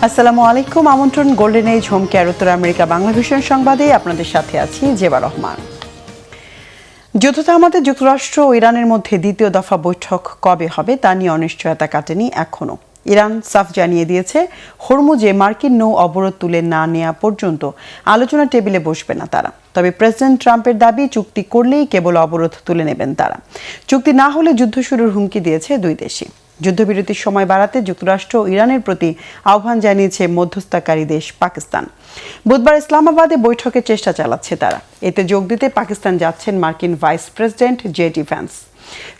আসসালামু আলাইকুম। আমন্ত্রণ গোল্ডেন এজ হোম কেয়ার উত্তর আমেরিকা বাংলা ভিশন সংবাদে আপনাদের সাথে আছি জেবা রহমান। যুদ্ধ থামাতে যুক্তরাষ্ট্র ও ইরানের মধ্যে দ্বিতীয় দফা বৈঠক কবে হবে তা নিয়ে অনিশ্চয়তা কাটেনি এখনো। ইরান সাফ জানিয়ে দিয়েছে, হরমুজে মার্কিন নৌ অবরোধ তুলে না নেওয়া পর্যন্ত আলোচনা টেবিলে বসবে না তারা। তবে প্রেসিডেন্ট ট্রাম্পের দাবি, চুক্তি করলেই কেবল অবরোধ তুলে নেবেন তারা। চুক্তি না হলে যুদ্ধ শুরুর হুমকি দিয়েছে দুই দেশই। যুদ্ধবিরতির সময় বাড়াতে যুক্তরাষ্ট্র ও ইরানের প্রতি আহ্বান জানিয়েছে মধ্যস্থতাকারী দেশ পাকিস্তান। বুধবার ইসলামাবাদে বৈঠকের চেষ্টা চালাচ্ছে তারা। এতে যোগ দিতে পাকিস্তান যাচ্ছেন মার্কিন ভাইস প্রেসিডেন্ট জেডি ভ্যান্স।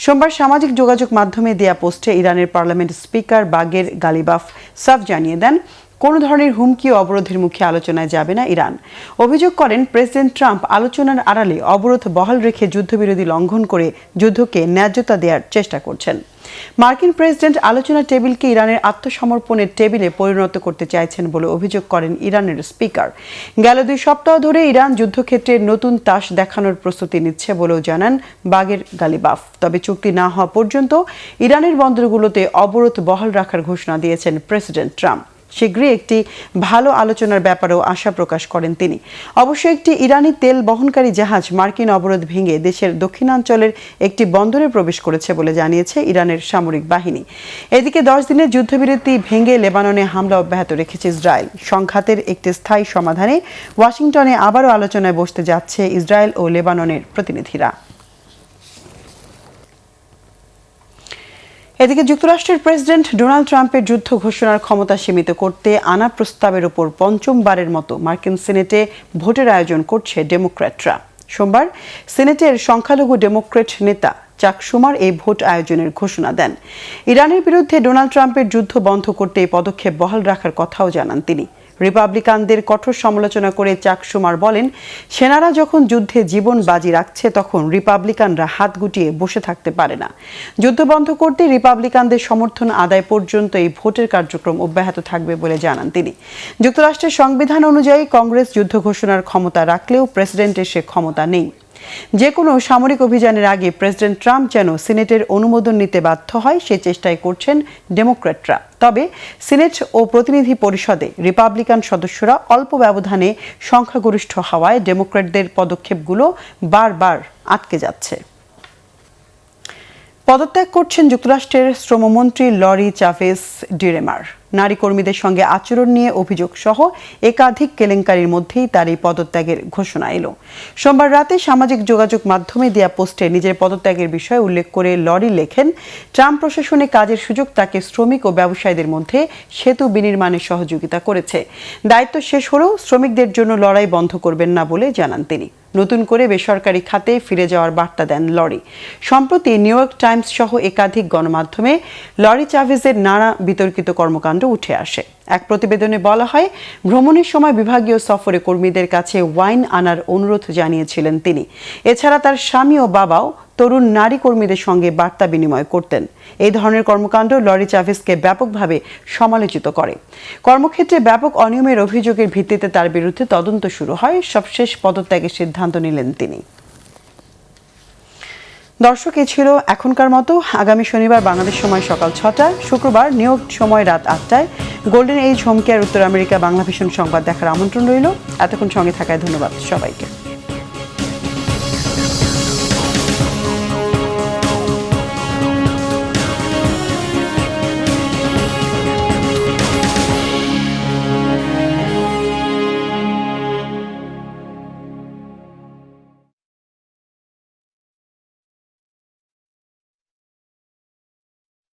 সোমবার সামাজিক যোগাযোগ মাধ্যমে দেয়া পোস্টে ইরানের পার্লামেন্ট স্পিকার বাগের গালিবাফ সাফ জানিয়ে দেন, কোনো ধরনের হুমকি ও অবরোধের মুখে আলোচনায় যাবে না ইরান। অভিযোগ করেন, প্রেসিডেন্ট ট্রাম্প আলোচনার আড়ালে অবরোধ বহাল রেখে যুদ্ধবিরতি লঙ্ঘন করে যুদ্ধকে ন্যায্যতা দেওয়ার চেষ্টা করছেন। মার্কিন প্রেসিডেন্ট আলোচনা টেবিলকে ইরানের আত্মসমর্পণের টেবিলে পরিণত করতে চাইছেন বলে অভিযোগ করেন ইরানের স্পিকার। গেল 2 সপ্তাহ ধরে ইরান যুদ্ধক্ষেত্রে নতুন তাস দেখানোর প্রস্তুতি নিচ্ছে বলেও জানান বাগের গালিবাফ। তবে চুক্তি না হওয়া পর্যন্ত ইরানের বন্দরগুলোতে অবরোধ বহাল রাখার ঘোষণা দিয়েছেন প্রেসিডেন্ট ট্রাম্প। শীঘ্রই একটি ভালো আলোচনার ব্যাপারেও আশা প্রকাশ করেন তিনি। অবশ্য একটি ইরানি তেল বহনকারী জাহাজ মার্কিন অবরোধ ভেঙে দেশের দক্ষিণাঞ্চলের একটি বন্দরে প্রবেশ করেছে বলে জানিয়েছে ইরানের সামরিক বাহিনী। এদিকে 10 দিনের যুদ্ধবিরতি ভেঙে লেবাননে হামলা অব্যাহত রেখেছে ইসরায়েল। সংঘাতের একটি স্থায়ী সমাধানে ওয়াশিংটনে আবারও আলোচনায় বসতে যাচ্ছে ইসরায়েল ও লেবাননের প্রতিনিধিরা। এদিকে যুক্তরাষ্ট্রের প্রেসিডেন্ট ডোনাল্ড ট্রাম্পের যুদ্ধ ঘোষণার ক্ষমতা সীমিত করতে আনা প্রস্তাবের উপর পঞ্চমবারের মতো মার্কিন সিনেটে ভোটের আয়োজন করছে ডেমোক্র্যাটরা। সোমবার সিনেটের সংখ্যালঘু ডেমোক্র্যাট নেতা চাক শুমার এই ভোট আয়োজনের ঘোষণা দেন। ইরানের বিরুদ্ধে ডোনাল্ড ট্রাম্পের যুদ্ধ বন্ধ করতে এই পদক্ষেপ বহাল রাখার কথাও জানান তিনি। রিপাবলিকানদের কঠোর সমালোচনা করে চাক শুমার বলেন, সেনারা যখন যুদ্ধে জীবন বাজি রাখছে তখন রিপাবলিকানরা হাত গুটিয়ে বসে থাকতে পারে না। যুদ্ধ বন্ধ করতে রিপাবলিকানদের সমর্থন আদায় পর্যন্ত এই ভোটের কার্যক্রম অব্যাহত থাকবে বলে জানান তিনি। যুক্তরাষ্ট্রের সংবিধান অনুযায়ী কংগ্রেস যুদ্ধ ঘোষণার ক্ষমতা রাখলেও প্রেসিডেন্টের সে ক্ষমতা নেই। যে কোনো সামরিক অভিযানের আগে প্রেসিডেন্ট ট্রাম্প যেন সিনেটের অনুমোদন নিতে বাধ্য হয় সে চেষ্টাই করছেন ডেমোক্র্যাটরা। তবে সিনেট ও প্রতিনিধি পরিষদে রিপাবলিকান সদস্যরা অল্প ব্যবধানে সংখ্যাগরিষ্ঠ হওয়ায় ডেমোক্র্যাটদের পদক্ষেপগুলো বারবার আটকে যাচ্ছে। পদত্যাগ করছেন যুক্তরাষ্ট্রের শ্রমমন্ত্রী লরি চাভেজ ডিরেমার। নারী কর্মীদের সঙ্গে আচরণ নিয়ে অভিযোগ সহ একাধিক কেলেঙ্কারির মধ্যেই তার এই পদত্যাগের ঘোষণা এলো। সোমবার রাতে সামাজিক যোগাযোগ মাধ্যমে দেয়া পোস্টে নিজের পদত্যাগের বিষয়ে উল্লেখ করে লরি লেখেন, ট্রাম্প প্রশাসনে কাজের সুযোগ তাকে শ্রমিক ও ব্যবসায়ীদের মধ্যে সেতু বিনির্মাণে সহযোগিতা করেছে। দায়িত্ব শেষ হলেও শ্রমিকদের জন্য লড়াই বন্ধ করবেন না বলে জানান তিনি। নতুন করে বেসরকারি খাতে ফিরে যাওয়ার বার্তা দেন লরি। সম্প্রতি নিউ ইয়র্ক টাইমস সহ একাধিক গণমাধ্যমে লরি চাভেজের নানা বিতর্কিত কর্মকাণ্ড উঠে আসে। এক প্রতিবেদনে বলা হয়, ভ্রমণের সময় বিভাগীয় সফরে কর্মীদের কাছে ওয়াইন আনার অনুরোধ জানিয়েছিলেন তিনি। এছাড়া তার স্বামী ও বাবাও তরুণ নারী কর্মীদের সঙ্গে বার্তা বিনিময় করতেন। এই ধরনের কর্মকাণ্ড লরি চাভেজকে ব্যাপকভাবে সমালোচিত করে। কর্মক্ষেত্রে ব্যাপক অনিয়মের অভিযোগের ভিত্তিতে তার বিরুদ্ধে তদন্ত শুরু হয়। সবশেষ পদত্যাগের সিদ্ধান্ত নিলেন তিনি। দর্শক, এ ছিল এখনকার মতো। আগামী শনিবার বাংলাদেশ সময় সকাল 6টা, শুক্রবার নিউ ইয়র্ক সময় রাত 8টায় গোল্ডেন এজ হোম কেয়ার উত্তর আমেরিকা বাংলা ভিশন সংবাদ দেখার আমন্ত্রণ রইল। এতক্ষণ সঙ্গে থাকায় ধন্যবাদ সবাইকে।